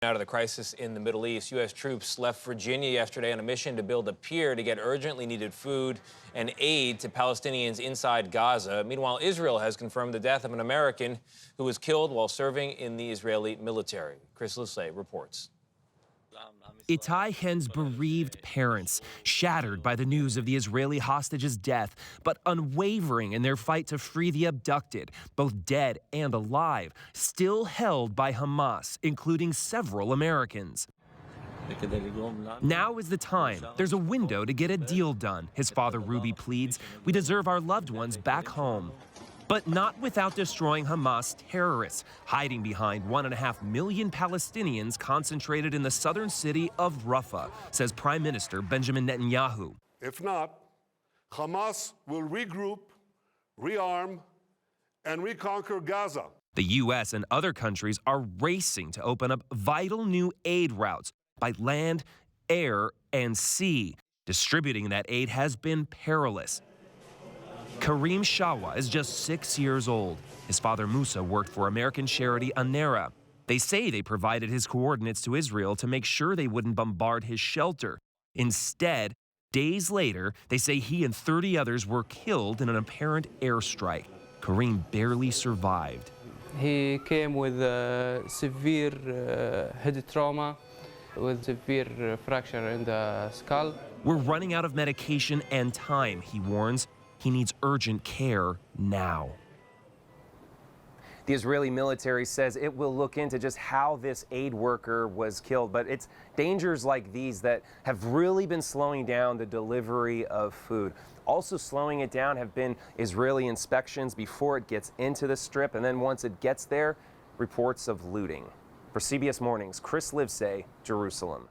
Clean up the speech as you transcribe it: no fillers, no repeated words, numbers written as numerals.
Out of the crisis in the Middle East, U.S. troops left Virginia yesterday on a mission to build a pier to get urgently needed food and aid to Palestinians inside Gaza. Meanwhile, Israel has confirmed the death of an American who was killed while serving in the Israeli military. Chris Lucey reports. Itai Hen's bereaved parents, shattered by the news of the Israeli hostage's death, but unwavering in their fight to free the abducted, both dead and alive, still held by Hamas, including several Americans. Now is the time. There's a window to get a deal done, his father Ruby pleads. We deserve our loved ones back home. But not without destroying Hamas terrorists, hiding behind 1.5 million Palestinians concentrated in the southern city of Rafah, says Prime Minister Benjamin Netanyahu. If not, Hamas will regroup, rearm, and reconquer Gaza. The U.S. and other countries are racing to open up vital new aid routes by land, air, and sea. Distributing that aid has been perilous. Kareem Shawa is just 6 years old. His father Musa worked for American charity Anera. They say they provided his coordinates to Israel to make sure they wouldn't bombard his shelter. Instead, days later, they say he and 30 others were killed in an apparent airstrike. Kareem barely survived. He came with severe head trauma, with severe fracture in the skull. We're running out of medication and time, he warns. He needs urgent care now. The Israeli military says it will look into just how this aid worker was killed, but it's dangers like these that have really been slowing down the delivery of food. Also slowing it down have been Israeli inspections before it gets into the strip, and then once it gets there, reports of looting. For CBS Mornings, Chris Livesay, Jerusalem.